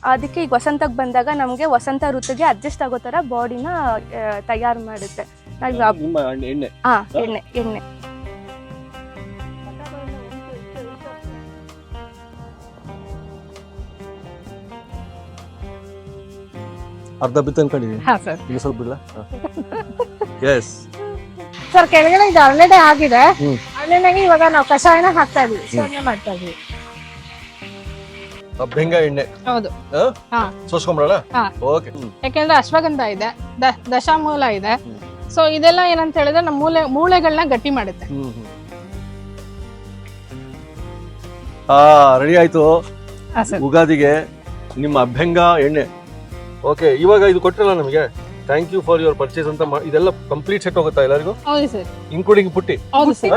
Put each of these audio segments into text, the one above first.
ಅದಕ್ಕೆ ಈಗ ವಸಂತಕ್ಕೆ ಬಂದಾಗ ನಮಗೆ ವಸಂತ ಋತುಗೆ ಅಡ್ಜಸ್ಟ್ ಆಗೋ ಥರ ಬಾಡಿನ ತಯಾರು ಮಾಡುತ್ತೆ. ಎಣ್ಣೆ ಎಣ್ಣೆ ಅರ್ಧ ಬಿತ್ತು ಅನ್ಕೊಂಡಿದ್ದೀನಿ. ಇನ್ನು ಸ್ವಲ್ಪ ಬಿಡ್ಲಾ? ಎಸ್ ಸರ್, ಕೆಳಗಡೆ ಇದು ಅರಳೆಡೆ ಆಗಿದೆ. ಅರಳೆಡೆಗೆ ಇವಾಗ ನಾವು ಕಷಾಯನ ಹಾಕ್ತಾ ಇದೀವಿ, ಸೇವನೆ ಮಾಡ್ತಾ ಇದೀವಿ. ಅಭ್ಯಂಗ ಎಣ್ಣೆ ಹೌದು. ಸೋಸ್ಕೊಂಬರಲ್ಲ? ಓಕೆ. ಯಾಕೆಂದ್ರೆ ಅಶ್ವಗಂಧ ಇದೆ, ದಶಮೂಲ ಇದೆ. ಸೊ ಇದೆಲ್ಲ ಏನಂತ ಹೇಳಿದ್ರೆ ನಮ್ಮ ಮೂಳೆಗಳನ್ನ ಗಟ್ಟಿ ಮಾಡುತ್ತೆ. ರೆಡಿ ಆಯ್ತು ಉಗಾದಿಗೆ ನಿಮ್ಮ ಅಭ್ಯಂಗ ಎಣ್ಣೆ. ಓಕೆ, ಇವಾಗ ಇದು ಕೊಟ್ಟಿರಲ್ಲ ನಮಗೆ, thank you for your purchase ಅಂತ. ಇದೆಲ್ಲ ಕಂಪ್ಲೀಟ್ ಸೆಟ್ ಹೋಗುತ್ತಾ ಎಲ್ಲರಿಗೂ? ಹೌದು ಸರ್, ಇನ್ಕ್ಲೂಡಿಂಗ್ ಪುಟ್ಟಿ? ಹೌದು ಸರ್,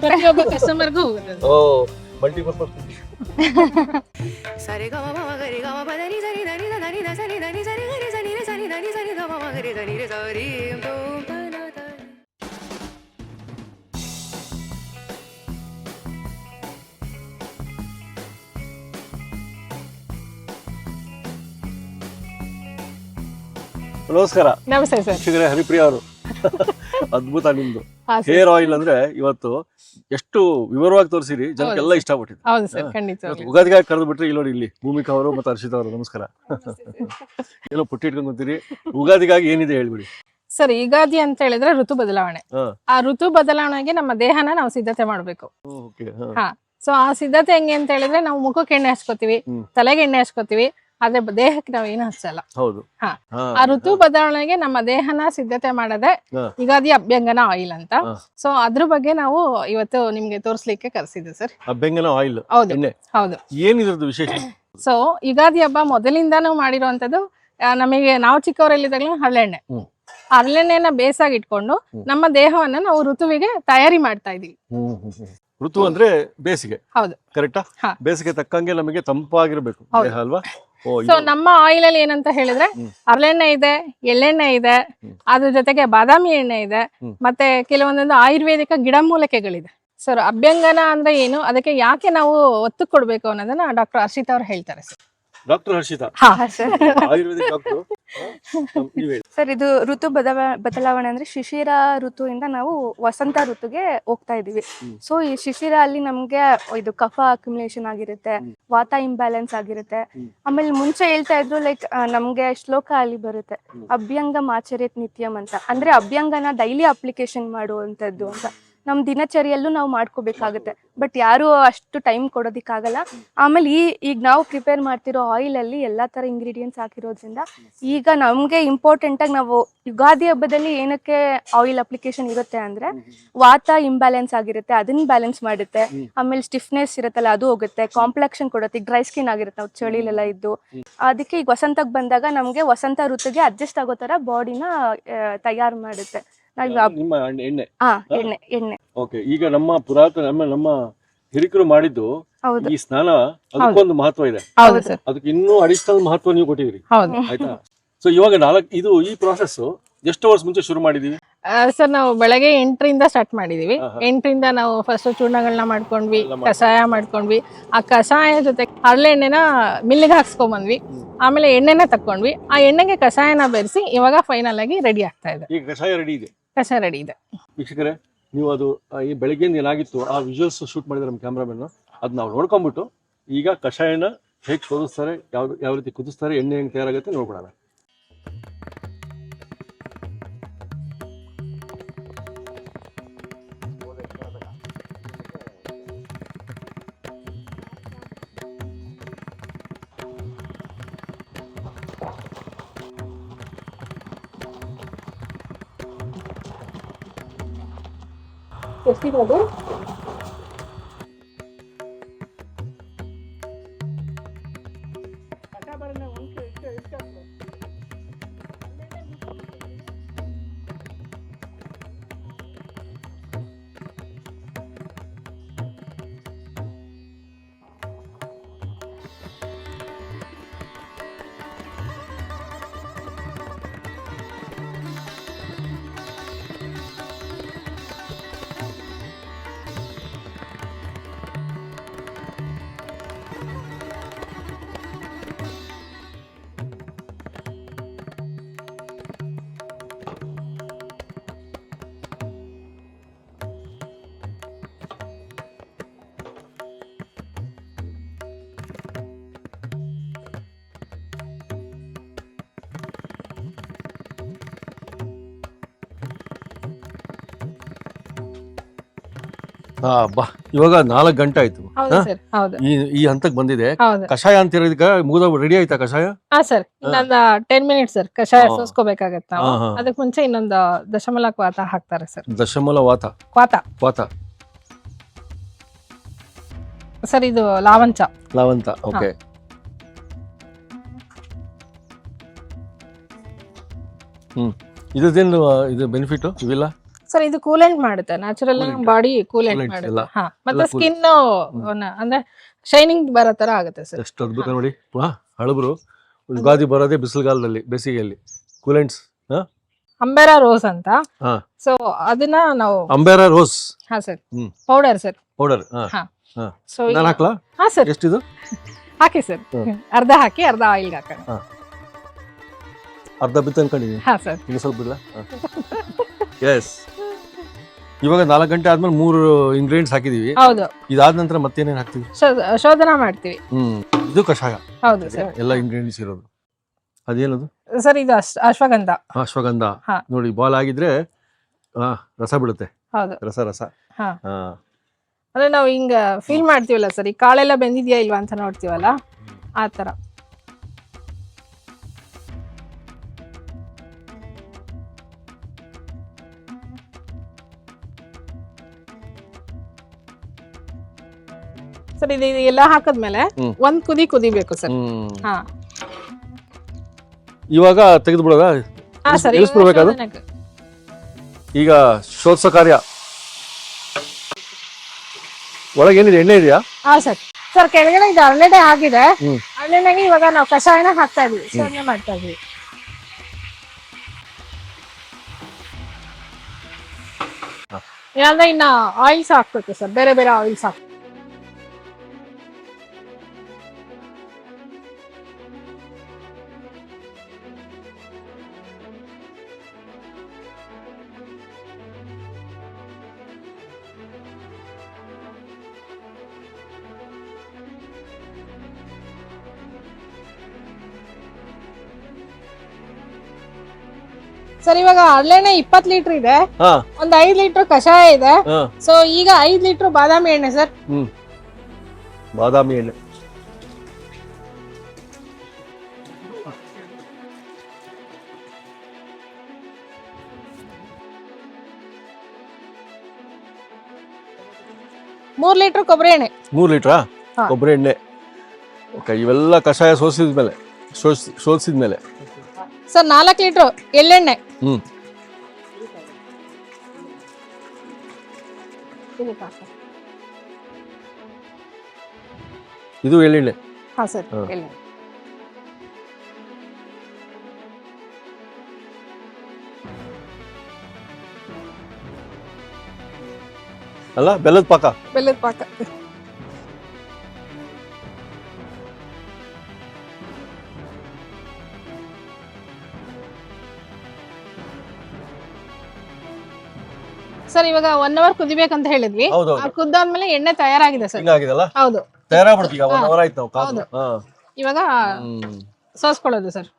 ಪ್ರತಿಯೊಬ್ಬ ಕಸ್ಟಮರ್ಗೂ ಹೋಗುತ್ತೆ. ಓ, ಮಲ್ಟಿಪರ್ಪಸ್. ಸರಿ ಗಮ ಮಮ ಗರಿ ಗಮ ಪದನಿ ಸರಿ ಧನಿ ಧನಿ ಧ ಸರಿ ಧನಿ ಸರಿ ಗರಿ ಸನಿ ರೆ ಸನಿ ಧನಿ ಸರಿ ಗಮ ಮಮ ಗರಿ ಧನಿ ರೆ ಸರಿ ಓಂ ತನ ತ. ನಮಸ್ಕಾರ. ನಮಸ್ತೆ ಸರ್. ಶಿವರೇ, ಹರಿಪ್ರಿಯ ಅವರು. ಅದ್ಭುತ ನಿಮ್ದು ಹೇರ್ ಆಯಿಲ್ ಅಂದ್ರೆ ಇವತ್ತು ಎಷ್ಟು ವಿವರವಾಗಿ ತೋರಿಸಿರಿ, ಜನಕ್ಕೆಲ್ಲ ಇಷ್ಟಪಟ್ಟಿದೆ. ಹೌದು ಸರ್, ಖಂಡಿತ. ಉಗಾದಿಗಾಗಿ ಕರೆದು ಬಿಟ್ರೆ ಇಲ್ಲಿ ನೋಡಿ, ಇಲ್ಲಿ ಭೂಮಿಕಾ ಅವರು ಮತ್ತು ಹರ್ಷಿತಾ ಅವರು. ನಮಸ್ಕಾರ. ಏನೋ ಪುಟ್ಟಿ ಇಟ್ಕೊಂಡು ಕೂತೀರಿ, ಉಗಾದಿಗಾಗಿ ಏನಿದೆ ಹೇಳ್ಬಿಡಿ ಸರ್. ಯುಗಾದಿ ಅಂತ ಹೇಳಿದ್ರೆ ಋತು ಬದಲಾವಣೆ. ಆ ಋತು ಬದಲಾವಣೆಗೆ ನಮ್ಮ ದೇಹನ ನಾವು ಸಿದ್ಧತೆ ಮಾಡ್ಬೇಕು. ಸೊ ಆ ಸಿದ್ಧತೆ ಹೆಂಗೆ ಅಂತ ಹೇಳಿದ್ರೆ, ನಾವು ಮುಖಕ್ಕೆ ಎಣ್ಣೆ ಹಚ್ಕೋತೀವಿ, ತಲೆಗೆ ಎಣ್ಣೆ ಹಚ್ಕೋತೀವಿ, ಆದ್ರೆ ದೇಹಕ್ಕೆ ನಾವು ಏನು ಹಚ್ಚಲ್ಲ. ಹೌದು. ಆ ಋತು ಬದಲಾವಣೆಗೆ ನಮ್ಮ ದೇಹನ ಸಿದ್ಧತೆ ಮಾಡದೆ ಯುಗಾದಿ ಅಭ್ಯಂಗನ ಆಯಿಲ್ ಅಂತ. ಸೊ ಅದ್ರ ಬಗ್ಗೆ ನಾವು ಇವತ್ತು ನಿಮ್ಗೆ ತೋರಿಸ್ಲಿಕ್ಕೆ ಕರೆಸಿದ್ವಿ ಸರ್. ಅಭ್ಯಂಗನ ಆಯಿಲ್. ಹೌದು ಹೌದು. ಏನಿದ್ರದ್ದು ವಿಶೇಷ? ಸೊ ಯುಗಾದಿ ಹಬ್ಬ ಮೊದಲಿಂದಾನು ಮಾಡಿರುವಂತದ್ದು. ನಮಗೆ ನಾವು ಚಿಕ್ಕವರಲ್ಲಿದ್ದಾಗಲೂ ಹರಳೆಣ್ಣೆ, ಹರಳೆಣ್ಣೆನ ಬೇಸಾಗಿ ಇಟ್ಕೊಂಡು ನಮ್ಮ ದೇಹವನ್ನ ನಾವು ಋತುವಿಗೆ ತಯಾರಿ ಮಾಡ್ತಾ ಇದೀವಿ. ಋತು ಅಂದ್ರೆ ಬೇಸಿಗೆ. ಹೌದು, ಕರೆಕ್ಟಾ? ಬೇಸಿಗೆ ತಕ್ಕಂಗೆ ನಮಗೆ ತಂಪಾಗಿರ್ಬೇಕು ದೇಹ ಅಲ್ವಾ? ಸೊ ನಮ್ಮ ಆಯಿಲ್ ಅಲ್ಲಿ ಏನಂತ ಹೇಳಿದ್ರೆ ಹರಳೆಣ್ಣೆ ಇದೆ, ಎಳ್ಳೆಣ್ಣೆ ಇದೆ, ಅದ್ರ ಜೊತೆಗೆ ಬಾದಾಮಿ ಎಣ್ಣೆ ಇದೆ, ಮತ್ತೆ ಕೆಲವೊಂದೊಂದು ಆಯುರ್ವೇದಿಕ ಗಿಡಮೂಲಿಕೆಗಳಿದೆ. ಸರ್, ಅಭ್ಯಂಗನ ಅಂದ್ರೆ ಏನು, ಅದಕ್ಕೆ ಯಾಕೆ ನಾವು ಒತ್ತು ಕೊಡ್ಬೇಕು ಅನ್ನೋದನ್ನ ಡಾಕ್ಟರ್ ಹರ್ಷಿತಾ ಅವ್ರು ಹೇಳ್ತಾರೆ sir. Doctor Harshita, Ayurvedic doctor. Sir, ಇದು ಋತು ಬದಲಾವಣೆ ಅಂದ್ರೆ ಶಿಶಿರ ಋತುವಿಂದ ನಾವು ವಸಂತ ಋತುಗೆ ಹೋಗ್ತಾ ಇದೀವಿ. ಸೊ ಈ ಶಿಶಿರ ಅಲ್ಲಿ ನಮ್ಗೆ ಇದು ಕಫ ಅಕ್ಯುಮುಲೇಷನ್ ಆಗಿರುತ್ತೆ, ವಾತ ಇಂಬ್ಯಾಲೆನ್ಸ್ ಆಗಿರುತ್ತೆ. ಆಮೇಲೆ ಮುಂಚೆ ಹೇಳ್ತಾ ಇದ್ರು ಲೈಕ್ ನಮ್ಗೆ ಶ್ಲೋಕ ಅಲ್ಲಿ ಬರುತ್ತೆ, ಅಭ್ಯಂಗಂ ಆಚರೇತ್ ನಿತ್ಯಂ ಅಂತ. ಅಂದ್ರೆ ಅಭ್ಯಂಗನ ಡೈಲಿ ಅಪ್ಲಿಕೇಶನ್ ಮಾಡುವಂತದ್ದು ಅಂತ. ನಮ್ ದಿನಚರಿಯಲ್ಲೂ ನಾವು ಮಾಡ್ಕೋಬೇಕಾಗುತ್ತೆ, ಬಟ್ ಯಾರು ಅಷ್ಟು ಟೈಮ್ ಕೊಡೋದಿಕ್ಕಾಗಲ್ಲ. ಆಮೇಲೆ ಈಗ ನಾವು ಪ್ರಿಪೇರ್ ಮಾಡ್ತಿರೋ ಆಯಿಲ್ ಅಲ್ಲಿ ಎಲ್ಲಾ ತರ ಇಂಗ್ರೀಡಿಯೆಂಟ್ಸ್ ಹಾಕಿರೋದ್ರಿಂದ ಈಗ ನಮ್ಗೆ ಇಂಪಾರ್ಟೆಂಟ್ ಆಗಿ ನಾವು ಯುಗಾದಿ ಹಬ್ಬದಲ್ಲಿ ಏನಕ್ಕೆ ಆಯಿಲ್ ಅಪ್ಲಿಕೇಶನ್ ಇರುತ್ತೆ ಅಂದ್ರೆ, ವಾತ ಇಂಬ್ಯಾಲೆನ್ಸ್ ಆಗಿರುತ್ತೆ, ಅದನ್ನ ಬ್ಯಾಲೆನ್ಸ್ ಮಾಡುತ್ತೆ. ಆಮೇಲೆ ಸ್ಟಿಫ್ನೆಸ್ ಇರುತ್ತಲ್ಲ ಅದು ಹೋಗುತ್ತೆ, ಕಾಂಪ್ಲೆಕ್ಷನ್ ಕೊಡುತ್ತೆ. ಡ್ರೈ ಸ್ಕಿನ್ ಆಗಿರುತ್ತೆ ನಾವು ಚಳಿಲೆಲ್ಲ ಇದ್ದು. ಅದಕ್ಕೆ ಈಗ ವಸಂತಕ್ಕೆ ಬಂದಾಗ ನಮ್ಗೆ ವಸಂತ ಋತುಗೆ ಅಡ್ಜಸ್ಟ್ ಆಗೋ ತರ ಬಾಡಿನ ತಯಾರು ಮಾಡುತ್ತೆ. ಎಣ್ಣೆ. ಓಕೆ, ಈಗ ನಮ್ಮ ಪುರಾತನ ನಮ್ಮ ಹಿರಿಕರು ಮಾಡಿದ್ದು ಈ ಸ್ನಾನ, ಅದಕ್ಕೊಂದು ಮಹತ್ವ ಇದೆ. ಅದಕ್ಕೆ ಇನ್ನೂ ಅಡಿಷನಲ್ ಮಹತ್ವ ನೀವು ಕೊಟ್ಟಿದ್ರಿ, ಆಯ್ತಾ? ಸೊ ಇವಾಗ ಈ ಪ್ರಾಸೆಸ್ ಎಷ್ಟು ವರ್ಷ ಮುಂಚೆ ಶುರು ಮಾಡಿದೀವಿ ಸರ್? ನಾವು ಬೆಳಗ್ಗೆ 8ರಿಂದ ಸ್ಟಾರ್ಟ್ ಮಾಡಿದೀವಿ. 8ರಿಂದ ನಾವು ಫಸ್ಟ್ ಚೂರ್ಣಗಳನ್ನ ಮಾಡ್ಕೊಂಡ್ವಿ, ಕಷಾಯ ಮಾಡ್ಕೊಂಡ್ವಿ. ಆ ಕಷಾಯ ಜೊತೆ ಹರಳೆಣ್ಣೆನ ಮಿಲ್ಲಿಗೆ ಹಾಕ್ಸ್ಕೊಂಡ್ಬಂದ್ವಿ. ಆಮೇಲೆ ಎಣ್ಣೆನ ತಕೊಂಡ್ವಿ. ಆ ಎಣ್ಣೆಗೆ ಕಷಾಯನ ಬೆರೆಸಿ ಇವಾಗ ಫೈನಲ್ ಆಗಿ ರೆಡಿ ಆಗ್ತಾ ಇದೆ. ಈಗ ಕಷಾಯ ರೆಡಿ ಇದೆ. ಕಷಾಯ ರೆಡಿ ಇದೆ. ವೀಕ್ಷಕರೇ, ನೀವು ಅದು ಈ ಬೆಳಗ್ಗೆಯಿಂದ ಏನಾಗಿತ್ತು ಆ ವಿಜುವಲ್ಸ್ ಶೂಟ್ ಮಾಡಿದ್ರೆ ನಮ್ಮ ಕ್ಯಾಮ್ರಾಮನ್, ಅದು ನಾವು ನೋಡ್ಕೊಂಡ್ಬಿಟ್ಟು ಈಗ ಕಷಾಯನ ಹೇಗೆ ಶೋಧಿಸ್ತಾರೆ, ಯಾವ ರೀತಿ ಕುದಿಸ್ತಾರೆ, ಎಣ್ಣೆ ಹೆಂಗೆ ತಯಾರಾಗುತ್ತೆ ನೋಡ್ಬಿಡೋಣ. ಎಷ್ಟಿರೋದು? ಬಾ ಇವಾಗ 4 ಗಂಟೆ ಆಯ್ತು. ಹೌದು ಸರ್. ಹೌದು ಈ ಹಂತಕ್ಕೆ ಬಂದಿದೆ. ಹೌದು. ಕಷಾಯ ಅಂತ ಹೇಳಿದಕ್ಕೆ ಮುಗಿದ ರೆಡಿ ಆಯ್ತಾ ಕಷಾಯ? ಹಾ ಸರ್, ಇನ್ನೊಂದು 10 ಮಿನಿಟ್ಸ್ ಸರ್ ಕಷಾಯ ಸೋಸ್ಕೋಬೇಕಾಗತ್ತೆ ನಾವು. ಅದಕ್ಕೆ ಮುಂಚೆ ಇನ್ನೊಂದು ದಶಮೂಲ ವಾತ ಹಾಕ್ತಾರೆ ಸರ್. ದಶಮೂಲ ವಾತ ವಾತ ಸರ್, ಇದು ಲಾವಂಚ. ಓಕೆ. ಇದೇನು ಇದು ಬೆನಿಫಿಟ್ ಇವಿಲ್ಲ ಸರ್? ಇದು ಕೂಲೆಂಟ್ ಮಾಡುತ್ತೆ, ನ್ಯಾಚುರಲ್ ಬಾಡಿ ಕೂಲೆಂಟ್ ಮಾಡುತ್ತೆ. ಹಾ, ಮತ್ತೆ ಸ್ಕಿನ್ ಅಂದ್ರೆ ಶೈನಿಂಗ್ ಬರೋ ತರ ಆಗುತ್ತೆ ಸರ್. ಎಷ್ಟು ಅದ್ಭುತ ನೋಡಿ. ಹಳಬ್ರು ಯುಗಾದಿ ಬರೋದೇ ಬಿಸಿಲುಗಾಲದಲ್ಲಿ, ಬೇಸಿಗೆಯಲ್ಲಿ. ಕೂಲೆಂಟ್ಸ್ ಅಂಬೆರಾ ರೋಸ್ ಅಂತ. ಸೊ ಅದನ್ನ ನಾವು ಅಂಬೆರಾ ರೋಸ್. ಹಾ sir, powder sir. Powder. So ನಾನು ಹಾಕ್ಲಾ? ಹಾ ಸರ್, ಎಷ್ಟಿದು ಹಾಕಿ ಸರ್. ಅರ್ಧ ಹಾಕಿ, ಅರ್ಧ ಆಯಿಲ್ ಹಾಕೋಣ. ಅರ್ಧ ಬಿತ್ತು ಅನ್ಕೊಂಡಿದ್ದೀನಿ. ಹಾ ಸರ್, ಇನ್ನು ಸ್ವಲ್ಪ ಇಲ್ಲ. ಎಸ್. ಇವಾಗ 4 ಗಂಟೆ ಆದ್ಮೇಲೆ 3 ಇಂಗ್ರೀಡಿಯೆಂಟ್ಸ್ ಹಾಕಿದೀವಿ. ಹೌದು. ಇದಾದ ನಂತರ ಮತ್ತೇನೇನು ಹಾಕ್ತಿವಿ? ಶೋಧನ ಮಾಡ್ತೀವಿ. ಇದು ಕಷಾಯ. ಹೌದು ಸರ್, ಎಲ್ಲ ಇಂಗ್ರೀಡಿಯೆಂಟ್ಸ್ ಇರೋದು. ಅದೇನದು ಸರ್? ಇದು ಅಶ್ವಗಂಧ. ಅಶ್ವಗಂಧ ನೋಡಿ, ಬಾಲ್ ಆಗಿದ್ರೆ ರಸ ಬಿಡುತ್ತೆ. ಹೌದು, ರಸ. ಅಂದ್ರೆ ನಾವು ಹಿಂಗ ಫೀಲ್ ಮಾಡ್ತೀವಲ್ಲ ಸರ್, ಈ ಕಾಳೆಲ್ಲ ಬೆಂದಿದ್ಯಾ ಇಲ್ವಾ ಅಂತ ನೋಡ್ತೀವಲ್ಲ, ಆ ತರ. ಸರ್, ಇದು ಎಲ್ಲ ಹಾಕದ್ಮೇಲೆ ಒಂದ್ ಕುದಿಬೇಕು ಸರ್. ಹಾ, ಇವಾಗ ತೆಗೆದು ಬಿಡೋದ? ಹಾ ಸರ್, ಇಳಿಸ್ಬಿಡ್ಬೇಕಾದ್ರೆ ಈಗ ಶೋಧಿಸೋ ಕಾರ್ಯ. ಒಳಗೇನಿದೆ? ಎಣ್ಣೆ ಇದೆಯಾ? ಹಾ ಸರ್. ಸರ್, ಕೆಳಗಡೆ ಇದು ಹರಳೆಣ್ಣೆ ಆಗಿದೆ. ಹರಳೆಣ್ಣೆಗೆ ಇವಾಗ ನಾವು ಕಷಾಯನ ಹಾಕ್ತಾ ಇದೀವಿ, ಶೋಧನೆ ಮಾಡ್ತಾ ಇದೀವಿ. ಇಲ್ಲಾಂದ್ರೆ ಇನ್ನ ಆಯಿಲ್ಸ್ ಹಾಕ್ಬೇಕು ಸರ್, ಬೇರೆ ಬೇರೆ ಆಯಿಲ್ಸ್ ಹಾಕ್ಬೇಕು. ಸರ್, ಇವಾಗ ಹರಳೆಣ್ಣೆ 20 ಲೀಟರ್ ಇದೆ, ಒಂದ್ 5 ಲೀಟರ್ ಕಷಾಯ ಇದೆ. ಸೊ ಈಗ 5 ಲೀಟರ್ ಬಾದಾಮಿ ಎಣ್ಣೆ ಸರ್. ಬಾದಾಮಿ ಎಣ್ಣೆ. ಮೂರ್ ಲೀಟರ್ ಕೊಬ್ಬರಿ ಎಣ್ಣೆ. 3 ಲೀಟರ್ ಕೊಬ್ಬರಿ ಎಣ್ಣೆ. ಓಕೆ. ಇವೆಲ್ಲ ಕಷಾಯ ಶೋಧಿಸಿದ್ಮೇಲೆ ಸರ್ 4 ಲೀಟರ್ ಎಳ್ಳೆಣ್ಣೆ. ಇದು ಎಳ್ಳೆಣ್ಣೆ. ಹಾ ಸರ್, ಎಳ್ಳೆಣ್ಣೆ. ಅಲ್ಲ, ಬೆಲ್ಲದ ಪಾಕ. ಸರ್, ಇವಾಗ 1 ಅವರ್ ಕುದಿಬೇಕಂತ ಹೇಳಿದ್ವಿ. ಕುದ್ದಾದ್ಮೇಲೆ ಎಣ್ಣೆ ತಯಾರಾಗಿದೆ ಸರ್. ಹೌದು, ತಯಾರಾಗ್ಬಿಡ್ತೀವಿ. 1 ಅವರ್ ಆಯ್ತು ನಾವು ಕಾದು. ಇವಾಗ ಸೋಸ್ಕೊಳ್ಳೋದು ಸರ್.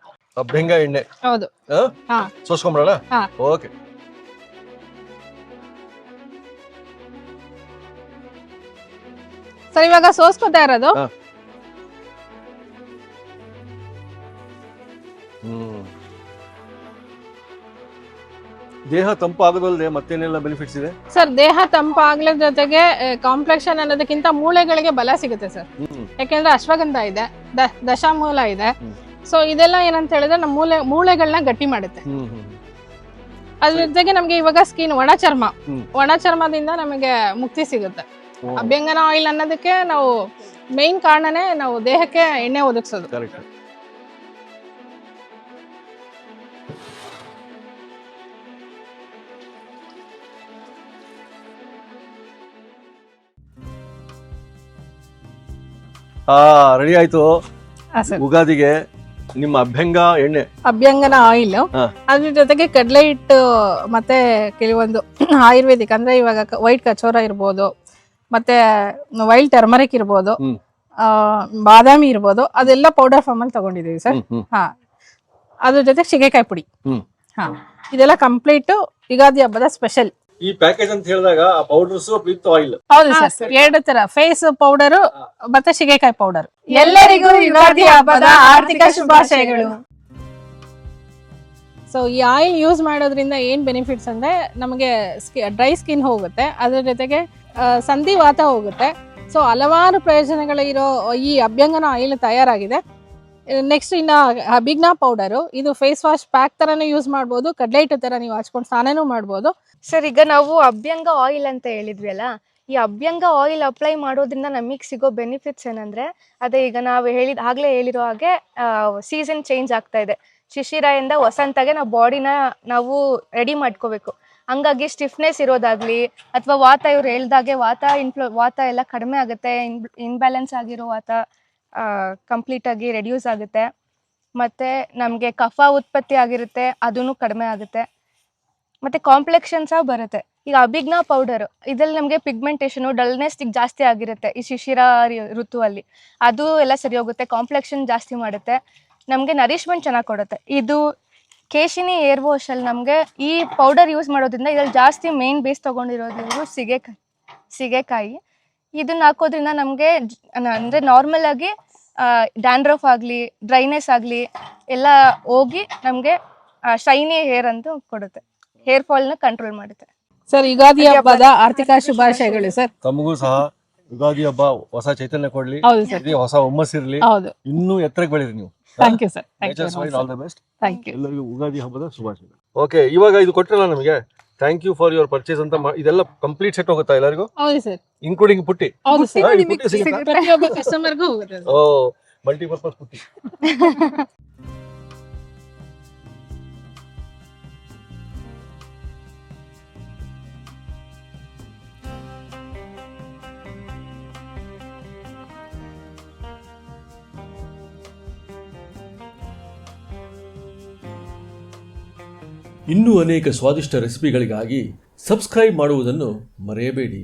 ಅಭ್ಯಂಗ ಎಣ್ಣೆ. ಹೌದು. ಸೋಸ್ಕೊಂಡ್ಬಿಡೋಣ. ಓಕೆ. ಸರ್, ಇವಾಗ ಸೋಸ್ಕೊತಾ ಇರೋದು. ದೇಹ ತಂಪಾಗದಲ್ಲದೆ ಮತ್ತೇನೆಲ್ಲ ಬೆನಿಫಿಟ್ಸ್ ಇದೆ ಸರ್? ದೇಹ ತಂಪಾಗ್ಲ ಜೊತೆಗೆ ಕಾಂಪ್ಲೆಕ್ಷನ್ ಅನ್ನೋದಕ್ಕಿಂತ ಮೂಳೆಗಳಿಗೆ ಬಲ ಸಿಗುತ್ತೆ ಸರ್. ಯಾಕೆಂದ್ರೆ ಅಶ್ವಗಂಧ ಇದೆ, ದಶಮೂಲ ಇದೆ. ಸೊ ಇದೆಲ್ಲ ಏನಂತ ಹೇಳಿದ್ರೆ ನಮ್ಮ ಮೂಳೆಗಳನ್ನ ಗಟ್ಟಿ ಮಾಡುತ್ತೆ. ಅದ್ರ ಜೊತೆಗೆ ನಮ್ಗೆ ಇವಾಗ ಸ್ಕಿನ್ ಒಣ ಚರ್ಮದಿಂದ ನಮಗೆ ಮುಕ್ತಿ ಸಿಗುತ್ತೆ. ಅಭ್ಯಂಗನ ಆಯಿಲ್ ಅನ್ನೋದಕ್ಕೆ ನಾವು ಮೇನ್ ಕಾರಣನೇ ನಾವು ದೇಹಕ್ಕೆ ಎಣ್ಣೆ ಒದಗಿಸೋದು. ರೆಡಿ ಆಯ್ತು. ಉಗಾದಿಗೆ ನಿಮ್ಮ ಅಭ್ಯಂಗನ ಆಯಿಲ್, ಅದ್ರ ಜೊತೆಗೆ ಕಡಲೆ ಹಿಟ್ಟು, ಮತ್ತೆ ಕೆಲವೊಂದು ಆಯುರ್ವೇದಿಕ್ ಅಂದ್ರೆ ಇವಾಗ ವೈಟ್ ಕಚೋರ ಇರ್ಬೋದು, ಮತ್ತೆ ವೈಲ್ಡ್ ಟರ್ಮರಿಕ್ ಇರ್ಬೋದು, ಬಾದಾಮಿ ಇರ್ಬೋದು, ಅದೆಲ್ಲ ಪೌಡರ್ ಫಾರ್ಮ್ ಅಲ್ಲಿ ತಗೊಂಡಿದೀವಿ ಸರ್. ಅದ್ರ ಜೊತೆ ಶಿಗೆಕಾಯಿ ಪುಡಿ. ಇದೆಲ್ಲ ಕಂಪ್ಲೀಟ್ ಯುಗಾದಿ ಹಬ್ಬದ ಸ್ಪೆಷಲ್. ಈ ಪ್ಯಾಕೇಜ್ ಅಂತ ಹೇಳಿದಾಗ ಆ ಪೌಡರ್ಸ್ ವಿತ್ ಆಯಿಲ್. ಹೌದು ಸರ್, 2 ತರ, ಫೇಸ್ ಪೌಡರ್ ಮತ್ತೆ ಶಿಗೆಕಾಯಿ ಪೌಡರ್. ಎಲ್ಲರಿಗೂ ಯುಗಾದಿ ಹಬ್ಬದ ಆರ್ಥಿಕ ಶುಭಾಶಯಗಳು. ಸೊ ಈ ಆಯಿಲ್ ಯೂಸ್ ಮಾಡೋದ್ರಿಂದ ಏನ್ ಬೆನಿಫಿಟ್ಸ್ ಅಂದ್ರೆ ನಮಗೆ ಡ್ರೈ ಸ್ಕಿನ್ ಹೋಗುತ್ತೆ, ಅದ್ರ ಜೊತೆಗೆ ಸಂಧಿವಾತ ಹೋಗುತ್ತೆ. ಸೊ ಹಲವಾರು ಪ್ರಯೋಜನಗಳಿರೋ ಈ ಅಭ್ಯಂಗನ ಆಯಿಲ್ ತಯಾರಾಗಿದೆ. ನೆಕ್ಸ್ಟ್ ಇನ್ನ ಅಭಿಜ್ಞಾ ಪೌಡರು, ಇದು ಫೇಸ್ ವಾಶ್ ಪ್ಯಾಕ್ ತರನು ಯೂಸ್ ಮಾಡ್ಬೋದು, ಕಡಲೆ ಹಿಟ್ಟು ತರ ನೀವು ಹಚ್ಕೊಂಡು ಸ್ನಾನನೂ ಮಾಡ್ಬೋದು. ಸರ್, ಈಗ ನಾವು ಅಭ್ಯಂಗ ಆಯಿಲ್ ಅಂತ ಹೇಳಿದ್ವಿ ಅಲ್ಲ, ಈ ಅಭ್ಯಂಗ ಆಯಿಲ್ ಅಪ್ಲೈ ಮಾಡೋದ್ರಿಂದ ನಮಗೆ ಸಿಗೋ ಬೆನಿಫಿಟ್ಸ್ ಏನಂದ್ರೆ, ಅದೇ ಈಗ ನಾವು ಆಗ್ಲೇ ಹೇಳಿರೋ ಹಾಗೆ ಸೀಸನ್ ಚೇಂಜ್ ಆಗ್ತಾ ಇದೆ. ಶಿಶಿರದಿಂದ ವಸಂತಗೆ ನಾವು ಬಾಡಿನ ನಾವು ರೆಡಿ ಮಾಡ್ಕೋಬೇಕು. ಹಂಗಾಗಿ ಸ್ಟಿಫ್ನೆಸ್ ಇರೋದಾಗ್ಲಿ ಅಥವಾ ವಾತ, ಇವ್ರು ಹೇಳ್ದಾಗೆ ವಾತ ಎಲ್ಲ ಕಡಿಮೆ ಆಗುತ್ತೆ. ಇನ್ಬ್ಯಾಲೆನ್ಸ್ ಆಗಿರೋ ವಾತ ಕಂಪ್ಲೀಟ್ ಆಗಿ ರೆಡ್ಯೂಸ್ ಆಗುತ್ತೆ. ಮತ್ತೆ ನಮಗೆ ಕಫ ಉತ್ಪತ್ತಿ ಆಗಿರುತ್ತೆ, ಅದೂ ಕಡಿಮೆ ಆಗುತ್ತೆ. ಮತ್ತೆ ಕಾಂಪ್ಲೆಕ್ಷನ್ ಸಹ ಬರುತ್ತೆ. ಈಗ ಅಭಿಜ್ಞಾ ಪೌಡರ್, ಇದ್ರಲ್ಲಿ ನಮಗೆ ಪಿಗ್ಮೆಂಟೇಷನು, ಡಲ್ನೆಸ್ ಜಾಸ್ತಿ ಆಗಿರುತ್ತೆ ಈ ಶಿಶಿರ ಋತುವಲ್ಲಿ, ಅದು ಎಲ್ಲ ಸರಿ ಹೋಗುತ್ತೆ. ಕಾಂಪ್ಲೆಕ್ಷನ್ ಜಾಸ್ತಿ ಮಾಡುತ್ತೆ, ನಮಗೆ ನರಿಶ್ಮೆಂಟ್ ಚೆನ್ನಾಗಿ ಕೊಡುತ್ತೆ. ಇದು ಕೇಶಿನಿ ಏರ್ ವಾಶ್ ಅಲ್ಲಿ ನಮಗೆ ಈ ಪೌಡರ್ ಯೂಸ್ ಮಾಡೋದ್ರಿಂದ ಇದ್ರಲ್ಲಿ ಜಾಸ್ತಿ ಮೇನ್ ಬೇಸ್ ತೊಗೊಂಡಿರೋದು ಸಿಗೆಕಾಯಿ. ಇದನ್ನ ಹಾಕೋದ್ರಿಂದ ನಮಗೆ ಅಂದರೆ ನಾರ್ಮಲ್ ಆಗಿ ಡ್ಯಾಂಡ್ರಫ್ ಆಗಲಿ, ಡ್ರೈನೆಸ್ ಆಗಲಿ ಎಲ್ಲ ಹೋಗಿ ನಮಗೆ ಶೈನಿ ಹೇರ್ ಅಂತೂ ಕೊಡುತ್ತೆ. ಹೇರ್ ಫಾಲ್ನ ಕಂಟ್ರೋಲ್ ಮಾಡುತ್ತೆ. ಸರ್, ಯುಗಾದಿ ಹಬ್ಬದ ಆರ್ಥಿಕ ಶುಭಾಶಯಗಳು ಸರ್. ತಮಗೂ ಸಹ ಯುಗಾದಿ ಹಬ್ಬ ಹೊಸ ಚೈತನ್ಯ ಕೊಡ್ಲಿ, ಹೌದು ಸರ್, ಹೊಸ ಹುಮ್ಮಸ್ಸಿರ್ಲಿ, ಹೌದು, ಇನ್ನೂ ಎತ್ತರಕ್ಕೆ ಬೆಳೀರಿ ನೀವು. Thank you sir, all the best. Thank you. ಎಲ್ಲರಿಗೂ ಯುಗಾದಿ ಹಬ್ಬದ ಶುಭಾಶಯಗಳು. ಓಕೆ, ಇವಾಗ ಇದು ಕೊಟ್ಟಿರಲ್ಲ ನಮಗೆ, thank you for your purchase ಅಂತ ಇದೆಲ್ಲ ಕಂಪ್ಲೀಟ್ ಸೆಟ್ ಹೋಗುತ್ತಾ ಎಲ್ಲರಿಗೂ? ಹೌದು ಸರ್, ಇನ್ಕ್ಲೂಡಿಂಗ್ ಪುಟ್ಟಿ? ಹೌದು ಸರ್, ಈ ಪುಟ್ಟಿ ಸಿಗುತ್ತಾ? ಪ್ರತಿಯೊಬ್ಬ ಕಸ್ಟಮರ್ಗೂ ಹೋಗುತ್ತೆ. ಓ, ಮಲ್ಟಿಪರ್ಪಸ್ ಪುಟ್ಟಿ. ಇನ್ನೂ ಅನೇಕ ಸ್ವಾದಿಷ್ಟ ರೆಸಿಪಿಗಳಿಗಾಗಿ ಸಬ್ಸ್ಕ್ರೈಬ್ ಮಾಡುವುದನ್ನು ಮರೆಯಬೇಡಿ.